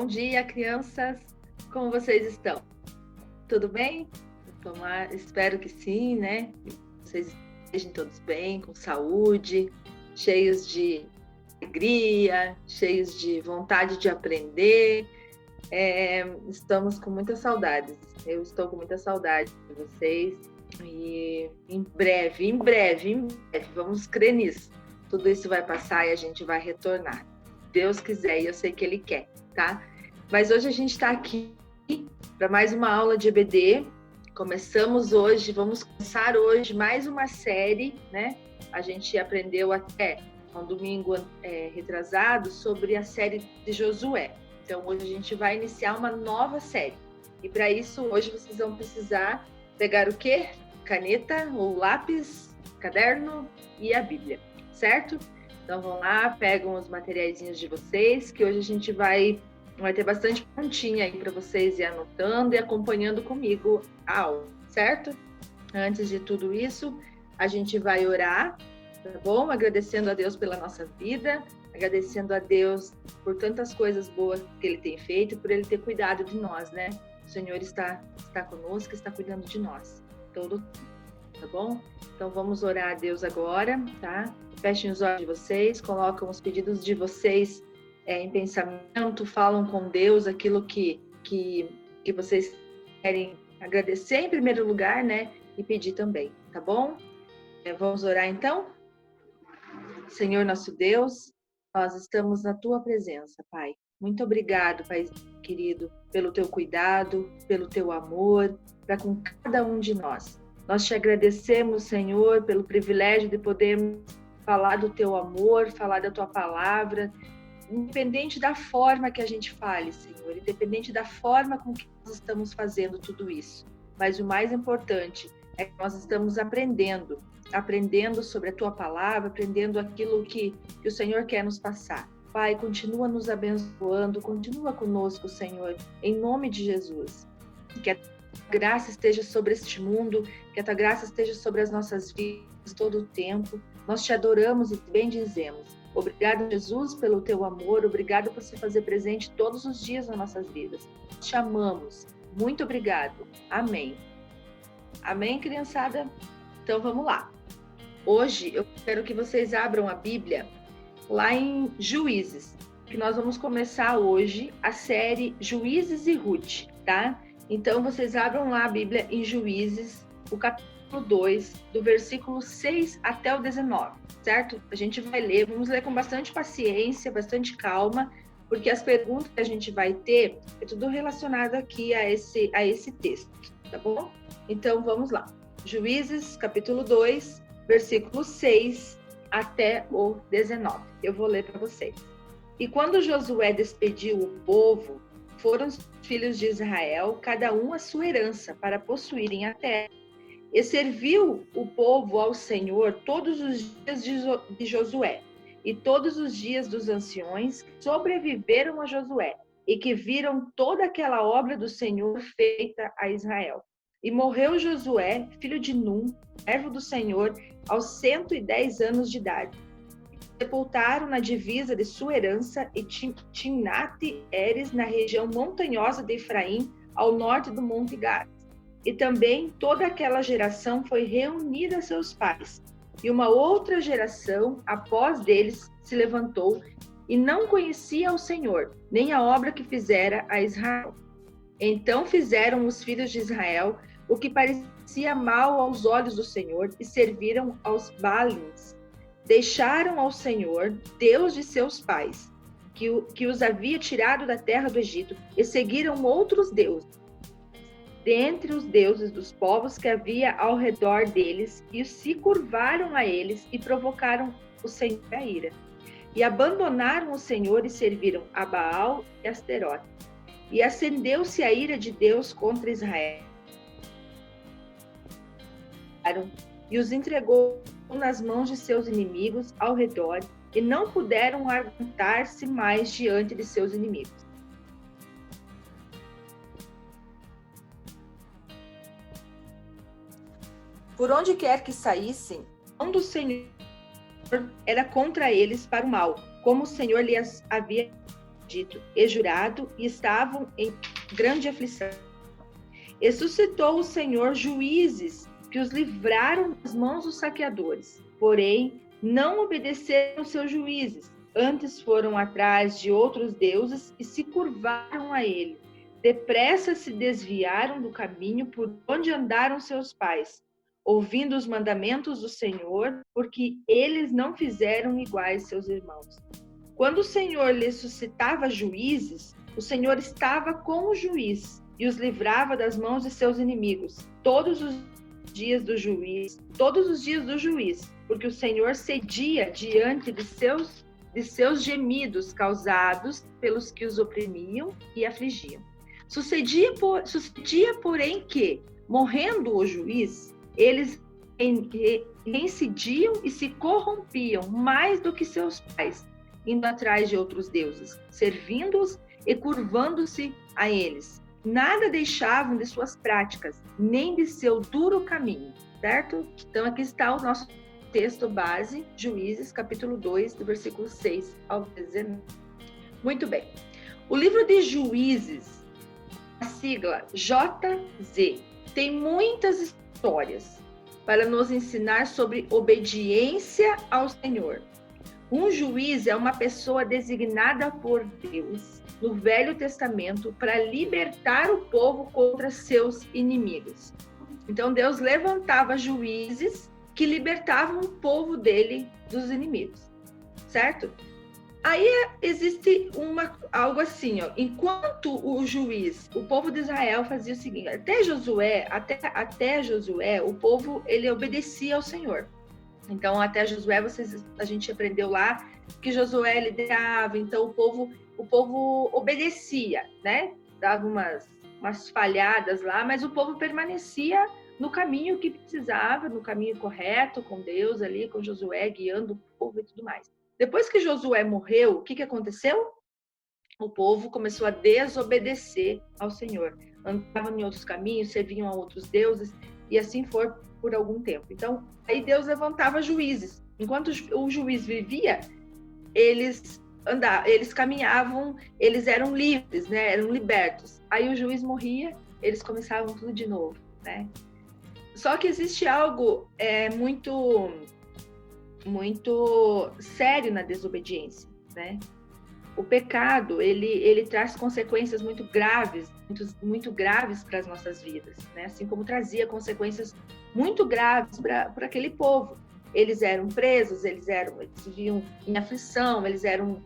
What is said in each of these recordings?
dia, crianças. Como vocês estão? Tudo bem? Espero que sim, né? Vocês estejam todos bem, com saúde, cheios de alegria, cheios de vontade de aprender. Estamos com muitas saudades. Eu estou com muita saudade de vocês. E em breve, vamos crer nisso. Tudo isso vai passar e a gente vai retornar. Deus quiser, e eu sei que Ele quer, tá? Mas hoje a gente está aqui para mais uma aula de EBD. Vamos começar hoje mais uma série, né? A gente aprendeu até um domingo retrasado sobre a série de Josué. Então hoje a gente vai iniciar uma nova série. E para isso, hoje vocês vão precisar pegar o quê? Caneta ou lápis, caderno e a Bíblia, certo? Então vão lá, pegam os materiaizinhos de vocês, que hoje a gente vai ter bastante pontinha aí para vocês ir anotando e acompanhando comigo a aula, certo? Antes de tudo isso, a gente vai orar, tá bom? Agradecendo a Deus pela nossa vida, agradecendo a Deus por tantas coisas boas que Ele tem feito, por Ele ter cuidado de nós, né? O Senhor está conosco, está cuidando de nós, todo tempo, tá bom? Então vamos orar a Deus agora, tá? Fechem os olhos de vocês, colocam os pedidos de vocês em pensamento, falam com Deus aquilo que vocês querem agradecer em primeiro lugar, né? E pedir também, tá bom? Vamos orar então? Senhor nosso Deus, nós estamos na Tua presença, Pai. Muito obrigado, Pai querido, pelo Teu cuidado, pelo Teu amor, para com cada um de nós. Nós te agradecemos, Senhor, pelo privilégio de podermos falar do Teu amor, falar da Tua palavra, independente da forma que a gente fale, Senhor, independente da forma com que nós estamos fazendo tudo isso. Mas o mais importante é que nós estamos aprendendo sobre a Tua palavra, aprendendo aquilo que o Senhor quer nos passar. Pai, continua nos abençoando, continua conosco, Senhor, em nome de Jesus. Que a graça esteja sobre este mundo, que a Tua graça esteja sobre as nossas vidas todo o tempo. Nós te adoramos e te bendizemos. Obrigado, Jesus, pelo Teu amor. Obrigado por se fazer presente todos os dias nas nossas vidas. Te amamos. Muito obrigado. Amém. Amém, criançada? Então, vamos lá. Hoje, eu quero que vocês abram a Bíblia lá em Juízes, que nós vamos começar hoje a série Juízes e Ruth, tá? Então, vocês abram lá a Bíblia em Juízes, o capítulo 2, do versículo 6 até o 19, certo? A gente vai ler, vamos ler com bastante paciência, bastante calma, porque as perguntas que a gente vai ter é tudo relacionado aqui a esse texto, tá bom? Então, vamos lá. Juízes, capítulo 2, versículo 6 até o 19. Eu vou ler para vocês. E quando Josué despediu o povo, foram os filhos de Israel, cada um a sua herança, para possuírem a terra. E serviu o povo ao Senhor todos os dias de Josué, e todos os dias dos anciões que sobreviveram a Josué, e que viram toda aquela obra do Senhor feita a Israel. E morreu Josué, filho de Num, servo do Senhor, aos 110 anos de idade. Sepultaram na divisa de sua herança e Timnat-Heres, na região montanhosa de Efraim, ao norte do Monte Gad. E também toda aquela geração foi reunida a seus pais. E uma outra geração, após deles, se levantou e não conhecia o Senhor, nem a obra que fizera a Israel. Então fizeram os filhos de Israel o que parecia mal aos olhos do Senhor e serviram aos Baalins. Deixaram ao Senhor, Deus de seus pais, que os havia tirado da terra do Egito, e seguiram outros deuses, dentre os deuses dos povos que havia ao redor deles, e se curvaram a eles e provocaram o Senhor a ira. E abandonaram o Senhor e serviram a Baal e Asterote. E acendeu-se a ira de Deus contra Israel, e os entregou nas mãos de seus inimigos ao redor, e não puderam aguentar-se mais diante de seus inimigos. Por onde quer que saíssem, a mão do Senhor era contra eles para o mal, como o Senhor lhes havia Egito e jurado, e estavam em grande aflição. E suscitou o Senhor juízes que os livraram das mãos dos saqueadores. Porém, não obedeceram aos seus juízes, antes foram atrás de outros deuses e se curvaram a ele. Depressa se desviaram do caminho por onde andaram seus pais, ouvindo os mandamentos do Senhor, porque eles não fizeram iguais seus irmãos. Quando o Senhor lhes suscitava juízes, o Senhor estava com o juiz e os livrava das mãos de seus inimigos todos os dias do juiz, porque o Senhor cedia diante de seus gemidos causados pelos que os oprimiam e afligiam. Sucedia, porém, que, morrendo o juiz, eles reincidiam e se corrompiam mais do que seus pais, indo atrás de outros deuses, servindo-os e curvando-se a eles. Nada deixavam de suas práticas, nem de seu duro caminho, certo? Então aqui está o nosso texto base, Juízes, capítulo 2, do versículo 6 ao 19. Muito bem. O livro de Juízes, a sigla JZ, tem muitas histórias para nos ensinar sobre obediência ao Senhor. Um juiz é uma pessoa designada por Deus no Velho Testamento para libertar o povo contra seus inimigos. Então Deus levantava juízes que libertavam o povo dele dos inimigos, certo? Aí existe algo assim, ó, enquanto o povo de Israel fazia o seguinte, até Josué, o povo ele obedecia ao Senhor. Então até Josué a gente aprendeu lá que Josué liderava, então o povo obedecia, né? Dava umas falhadas lá, mas o povo permanecia no caminho que precisava, no caminho correto, com Deus ali, com Josué guiando o povo e tudo mais. Depois que Josué morreu, o que aconteceu? O povo começou a desobedecer ao Senhor. Andavam em outros caminhos, serviam a outros deuses, e assim foi por algum tempo. Então, aí Deus levantava juízes. Enquanto o juiz vivia, eles caminhavam, eles eram livres, né? Eram libertos. Aí o juiz morria, eles começavam tudo de novo, né? Só que existe algo muito sério na desobediência, né? O pecado, ele traz consequências muito graves para as nossas vidas, né? Assim como trazia consequências muito graves para aquele povo. Eles eram presos, eles viviam em aflição, eles eram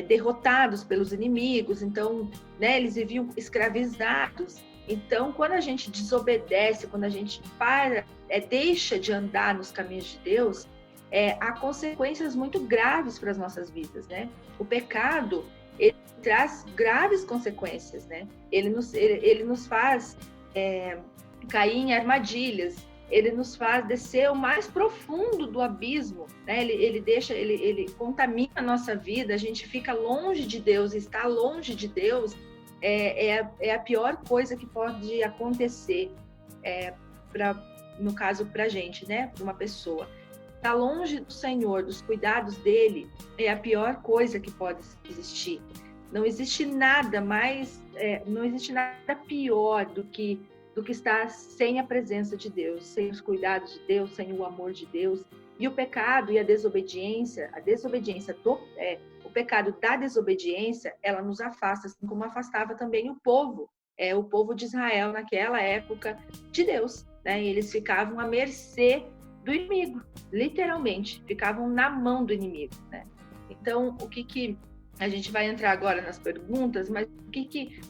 derrotados pelos inimigos, então, né, eles viviam escravizados. Então, quando a gente desobedece, quando a gente deixa de andar nos caminhos de Deus, há consequências muito graves para as nossas vidas, né? O pecado, ele traz graves consequências, né? Ele nos faz cair em armadilhas, ele nos faz descer o mais profundo do abismo, né? Ele contamina a nossa vida, a gente fica longe de Deus, estar longe de Deus é a pior coisa que pode acontecer, no caso, para a gente, né? Para uma pessoa. Estar longe do Senhor, dos cuidados dele, é a pior coisa que pode existir. Não existe nada pior do que estar sem a presença de Deus, sem os cuidados de Deus, sem o amor de Deus. E o pecado e a desobediência, o pecado da desobediência, ela nos afasta, assim como afastava também o povo de Israel naquela época de Deus, né? E eles ficavam à mercê do inimigo, literalmente, ficavam na mão do inimigo, né? Então, o que a gente vai entrar agora nas perguntas, mas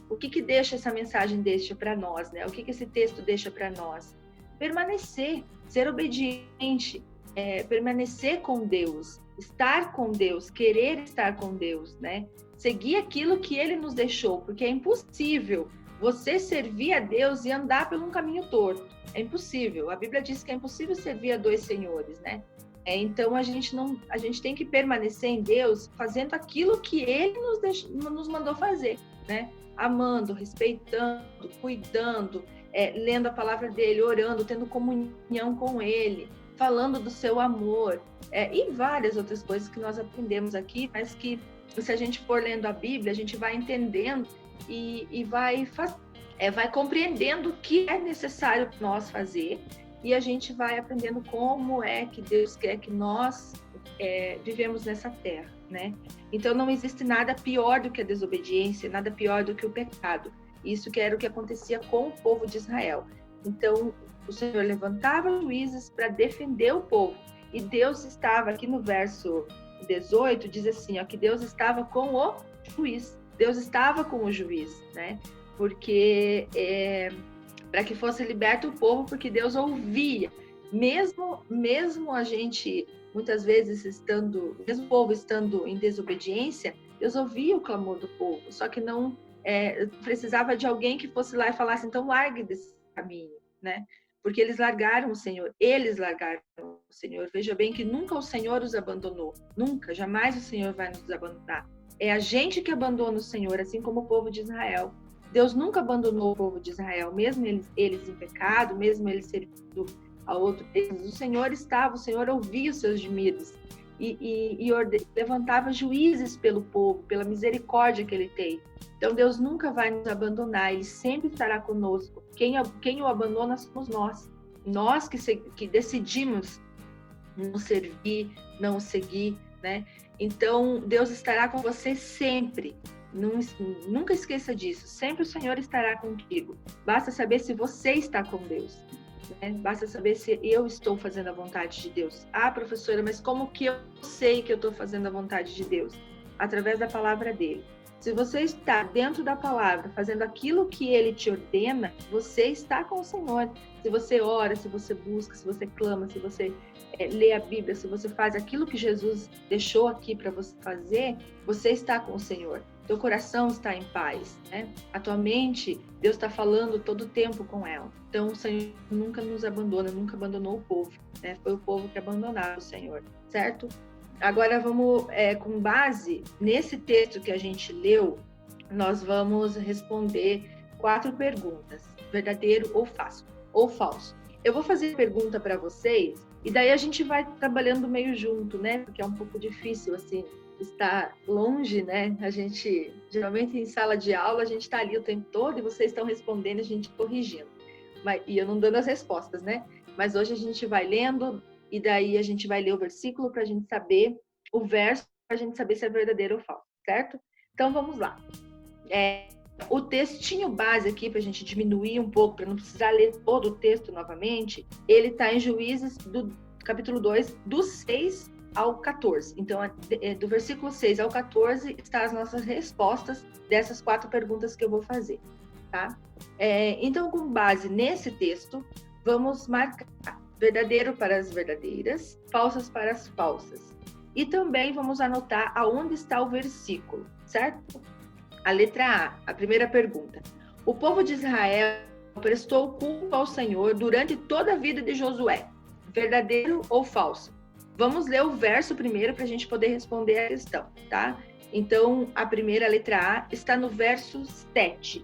o que deixa essa mensagem para nós, né? O que esse texto deixa para nós? Permanecer, ser obediente, permanecer com Deus, estar com Deus, querer estar com Deus, né? Seguir aquilo que Ele nos deixou, porque é impossível você servir a Deus e andar por um caminho torto. É impossível. A Bíblia diz que é impossível servir a dois senhores, né? Então a gente tem que permanecer em Deus fazendo aquilo que Ele nos mandou fazer, né? Amando, respeitando, cuidando, lendo a palavra dele, orando, tendo comunhão com Ele, falando do seu amor, e várias outras coisas que nós aprendemos aqui, mas que se a gente for lendo a Bíblia, a gente vai entendendo e vai compreendendo o que é necessário nós fazer, e a gente vai aprendendo como é que Deus quer que nós vivemos nessa terra, né? Então não existe nada pior do que a desobediência, nada pior do que o pecado. Isso que era o que acontecia com o povo de Israel. Então o Senhor levantava juízes para defender o povo, e Deus estava, aqui no verso 18, diz assim, ó, que Deus estava com o juiz. Deus estava com o juiz, né? Porque para que fosse liberto o povo, porque Deus ouvia, mesmo a gente muitas vezes mesmo o povo estando em desobediência, Deus ouvia o clamor do povo, só que não precisava de alguém que fosse lá e falasse, então largue desse caminho, né? Porque eles largaram o Senhor. Veja bem que nunca o Senhor os abandonou, nunca, jamais o Senhor vai nos abandonar. É a gente que abandona o Senhor, assim como o povo de Israel. Deus nunca abandonou o povo de Israel, mesmo eles em pecado, mesmo eles servindo a outro Deus. O Senhor ouvia os seus gemidos e levantava juízes pelo povo, pela misericórdia que ele tem. Então Deus nunca vai nos abandonar, ele sempre estará conosco. Quem o abandona somos nós que decidimos não servir, não seguir, né? Então Deus estará com você sempre. Nunca esqueça disso. Sempre o Senhor estará contigo. Basta saber se você está com Deus, né? Basta saber se eu estou fazendo a vontade de Deus. Ah, professora, mas como que eu sei que eu estou fazendo a vontade de Deus? Através da palavra dele. Se você está dentro da palavra, fazendo aquilo que ele te ordena, você está com o Senhor. Se você ora, se você busca, se você clama, se você lê a Bíblia, se você faz aquilo que Jesus deixou aqui para você fazer, você está com o Senhor. Teu coração está em paz, né? A tua mente, Deus está falando todo o tempo com ela. Então, o Senhor nunca nos abandona, nunca abandonou o povo, né? Foi o povo que abandonaram o Senhor, certo? Agora, vamos, com base nesse texto que a gente leu, nós vamos responder 4 perguntas, verdadeiro ou falso. Eu vou fazer pergunta para vocês, e daí a gente vai trabalhando meio junto, né? Porque é um pouco difícil, assim, estar longe, né? A gente, geralmente em sala de aula, a gente está ali o tempo todo e vocês estão respondendo, a gente corrigindo. E eu não dando as respostas, né? Mas hoje a gente vai lendo, e daí a gente vai ler o versículo para a gente saber o verso, para a gente saber se é verdadeiro ou falso, certo? Então vamos lá. O textinho base aqui, para a gente diminuir um pouco, para não precisar ler todo o texto novamente, ele está em Juízes, do capítulo 2, do 6 ao 14. Então, do versículo 6 ao 14, estão as nossas respostas dessas 4 perguntas que eu vou fazer, tá? Então, com base nesse texto, vamos marcar verdadeiro para as verdadeiras, falsas para as falsas. E também vamos anotar aonde está o versículo, certo? A letra A, a primeira pergunta. O povo de Israel prestou culto ao Senhor durante toda a vida de Josué. Verdadeiro ou falso? Vamos ler o verso primeiro para a gente poder responder a questão, tá? Então, a primeira, letra A, está no verso 7,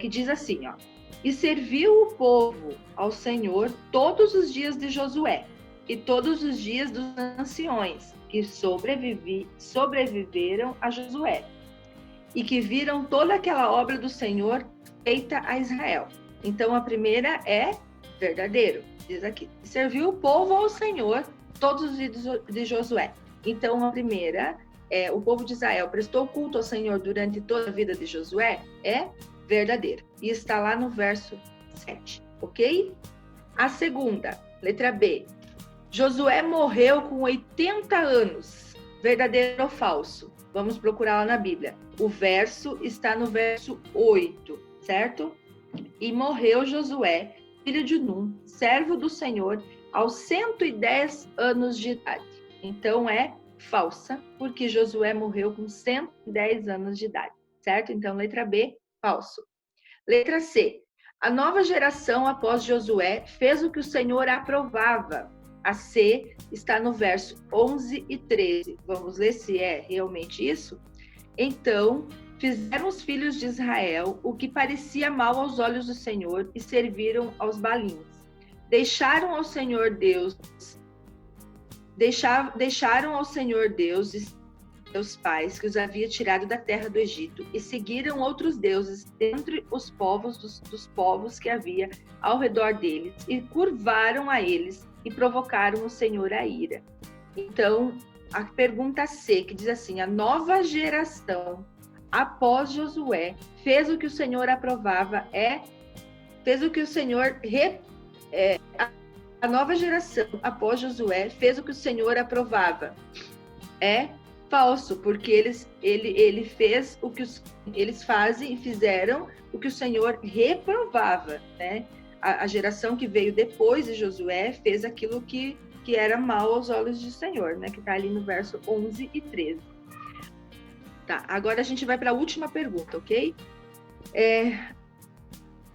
que diz assim, ó. E serviu o povo ao Senhor todos os dias de Josué e todos os dias dos anciões que sobreviveram a Josué e que viram toda aquela obra do Senhor feita a Israel. Então, a primeira é verdadeiro, diz aqui. Serviu o povo ao Senhor todos os dias de Josué. Então, a primeira, o povo de Israel prestou culto ao Senhor durante toda a vida de Josué, é verdadeiro. E está lá no verso 7, ok? A segunda, letra B. Josué morreu com 80 anos. Verdadeiro ou falso? Vamos procurar lá na Bíblia. O verso está no verso 8, certo? E morreu Josué, filho de Num, servo do Senhor, aos 110 anos de idade. Então é falsa, porque Josué morreu com 110 anos de idade, certo? Então, letra B, falso. Letra C. A nova geração após Josué fez o que o Senhor aprovava. A C está no verso 11 e 13. Vamos ler se é realmente isso? Então, fizeram os filhos de Israel o que parecia mal aos olhos do Senhor e serviram aos balins. Deixaram ao Senhor Deus seus pais, que os havia tirado da terra do Egito, e seguiram outros deuses dentre os povos dos povos que havia ao redor deles, e curvaram a eles, e provocaram o Senhor a ira. Então, a pergunta C, que diz assim: a nova geração, após Josué, fez o que o Senhor aprovava, fez o que o Senhor... A nova geração, após Josué, fez o que o Senhor aprovava. É falso, porque ele fez o que eles fazem e fizeram o que o Senhor reprovava, né? A geração que veio depois de Josué fez aquilo que era mal aos olhos do Senhor, né? Que está ali no verso 11 e 13. Tá, agora a gente vai para a última pergunta, ok?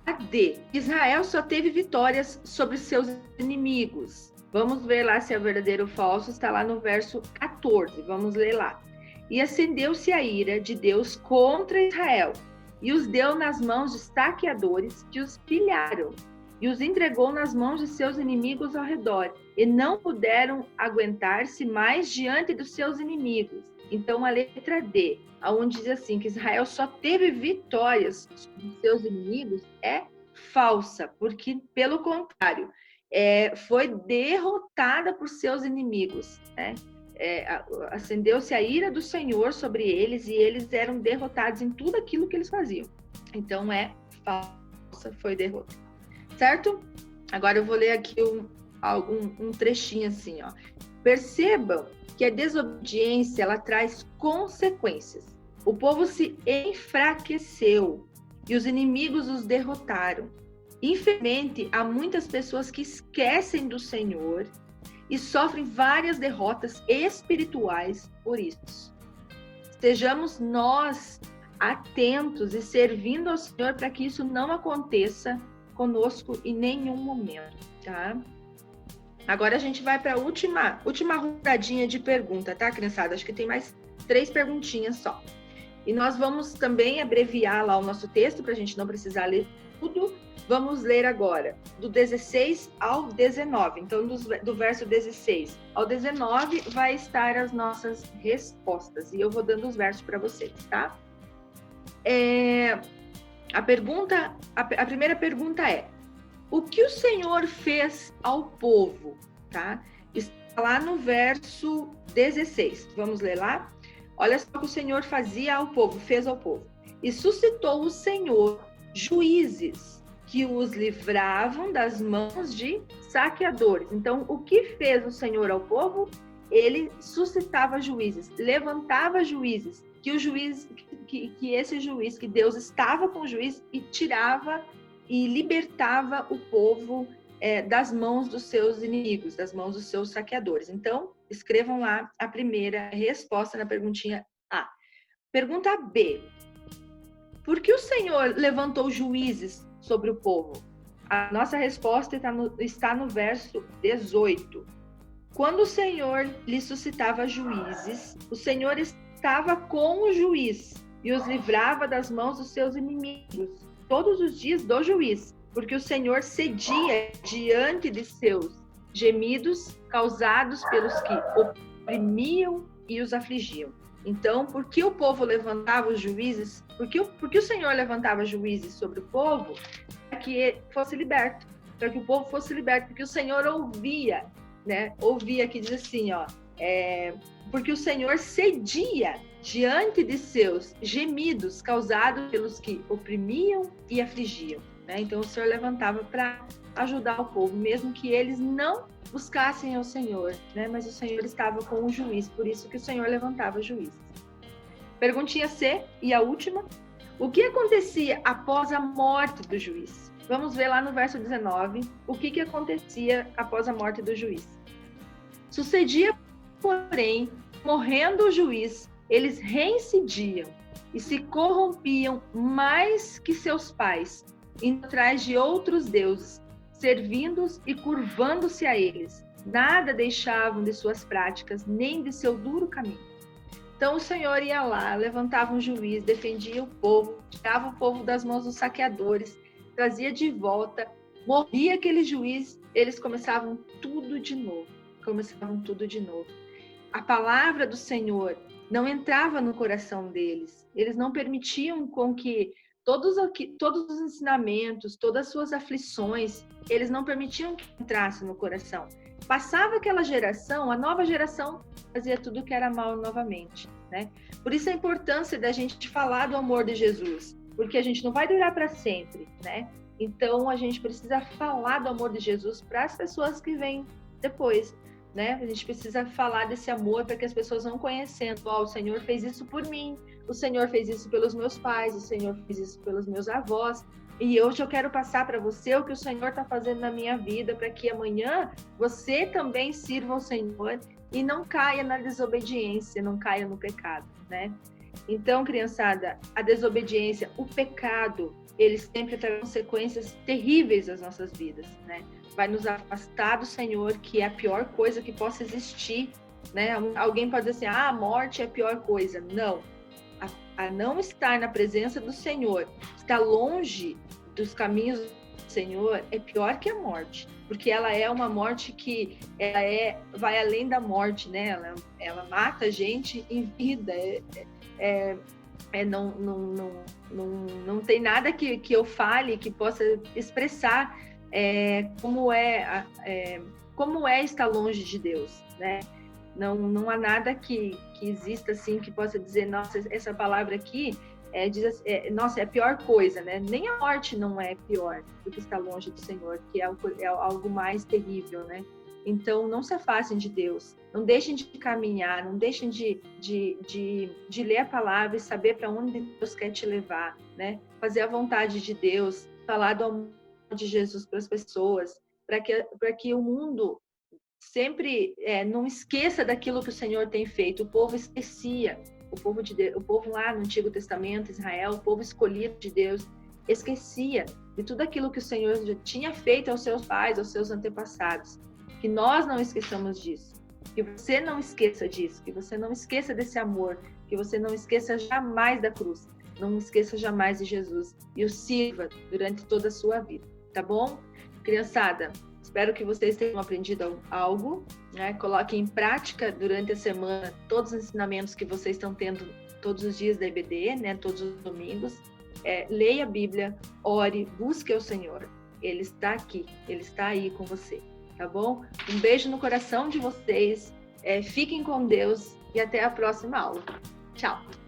A D. Israel só teve vitórias sobre seus inimigos. Vamos ver lá se é verdadeiro ou falso. Está lá no verso 14. Vamos ler lá. E acendeu-se a ira de Deus contra Israel, e os deu nas mãos de saqueadores que os pilharam, e os entregou nas mãos de seus inimigos ao redor, e não puderam aguentar-se mais diante dos seus inimigos. Então, a letra D, onde diz assim, que Israel só teve vitórias sobre seus inimigos, é falsa, porque, pelo contrário, foi derrotada por seus inimigos, né? Acendeu-se a ira do Senhor sobre eles, e eles eram derrotados em tudo aquilo que eles faziam. Então, é falsa, foi derrota. Certo? Agora eu vou ler aqui um trechinho assim, ó. Percebam que a desobediência, ela traz consequências. O povo se enfraqueceu e os inimigos os derrotaram. Infelizmente, há muitas pessoas que esquecem do Senhor e sofrem várias derrotas espirituais por isso. Estejamos nós atentos e servindo ao Senhor para que isso não aconteça conosco em nenhum momento, tá? Agora a gente vai para a última rodadinha de pergunta, tá, criançada? Acho que tem mais 3 perguntinhas só. E nós vamos também abreviar lá o nosso texto para a gente não precisar ler tudo. Vamos ler agora do 16 ao 19. Então, do verso 16 ao 19 vai estar as nossas respostas. E eu vou dando os versos para vocês, tá? A primeira pergunta é: o que o Senhor fez ao povo? Tá? Está lá no verso 16. Vamos ler lá? Olha só o que o Senhor fazia ao povo, fez ao povo. E suscitou o Senhor juízes que os livravam das mãos de saqueadores. Então, o que fez o Senhor ao povo? Ele suscitava juízes, levantava juízes, que esse juiz, que Deus estava com o juiz e tirava e libertava o povo das mãos dos seus inimigos, das mãos dos seus saqueadores. Então, escrevam lá a primeira resposta na perguntinha A. Pergunta B. Por que o Senhor levantou juízes sobre o povo? A nossa resposta está no verso 18. Quando o Senhor lhe suscitava juízes, o Senhor estava com o juiz e os livrava das mãos dos seus inimigos todos os dias do juiz, porque o Senhor cedia diante de seus gemidos causados pelos que oprimiam e os afligiam. Então, por que o povo levantava os juízes? Por que o Senhor levantava juízes sobre o povo? Para que fosse liberto, para que o povo fosse liberto, porque o Senhor ouvia, né? Ouvia que diz assim, ó, porque o Senhor cedia diante de seus gemidos causados pelos que oprimiam e afligiam, né? Então o Senhor levantava para ajudar o povo, mesmo que eles não buscassem ao Senhor, né? Mas o Senhor estava com o juiz, por isso que o Senhor levantava juízes. Perguntinha C, e a última: o que acontecia após a morte do juiz? Vamos ver lá no verso 19 o que acontecia após a morte do juiz. Sucedia, porém, morrendo o juiz, eles reincidiam e se corrompiam mais que seus pais, indo atrás de outros deuses, servindo-os e curvando-se a eles. Nada deixavam de suas práticas, nem de seu duro caminho. Então o Senhor ia lá, levantava um juiz, defendia o povo, tirava o povo das mãos dos saqueadores, trazia de volta, morria aquele juiz, eles começavam tudo de novo. A palavra do Senhor não entrava no coração deles. Eles não permitiam com que todos os ensinamentos, todas as suas aflições, eles não permitiam que entrasse no coração. Passava aquela geração, a nova geração fazia tudo que era mal novamente, né? Por isso a importância da gente falar do amor de Jesus, porque a gente não vai durar para sempre, né? Então a gente precisa falar do amor de Jesus para as pessoas que vêm depois, né? A gente precisa falar desse amor para que as pessoas vão conhecendo. O Senhor fez isso por mim, o Senhor fez isso pelos meus pais, o Senhor fez isso pelos meus avós. E hoje eu quero passar para você o que o Senhor está fazendo na minha vida, para que amanhã você também sirva ao Senhor e não caia na desobediência, não caia no pecado, né? Então, criançada, a desobediência, o pecado, eles sempre trazem consequências terríveis às nossas vidas, né? Vai nos afastar do Senhor, que é a pior coisa que possa existir, né? Alguém pode dizer assim, a morte é a pior coisa. Não. A não estar na presença do Senhor, estar longe dos caminhos do Senhor, é pior que a morte, porque ela é uma morte que vai além da morte, né? Ela mata a gente em vida. Não tem nada que eu fale que possa expressar como é estar longe de Deus, né? Não há nada que exista assim que possa dizer, nossa, essa palavra aqui nossa, é a pior coisa, né? Nem a morte não é pior do que estar longe do Senhor, que é algo mais terrível, né? Então, não se afastem de Deus, não deixem de caminhar, não deixem de ler a palavra e saber para onde Deus quer te levar, né? Fazer a vontade de Deus, falar do amor de Jesus para as pessoas, para que o mundo sempre não esqueça daquilo que o Senhor tem feito. O povo esquecia, o povo lá no Antigo Testamento, Israel, o povo escolhido de Deus, esquecia de tudo aquilo que o Senhor já tinha feito aos seus pais, aos seus antepassados. Que nós não esqueçamos disso, que você não esqueça disso, que você não esqueça desse amor, que você não esqueça jamais da cruz, não esqueça jamais de Jesus e o sirva durante toda a sua vida, tá bom? Criançada, espero que vocês tenham aprendido algo, né? Coloquem em prática durante a semana todos os ensinamentos que vocês estão tendo todos os dias da EBD, né? Todos os domingos. Leia a Bíblia, ore, busque o Senhor. Ele está aqui, Ele está aí com você, tá bom? Um beijo no coração de vocês, fiquem com Deus e até a próxima aula. Tchau!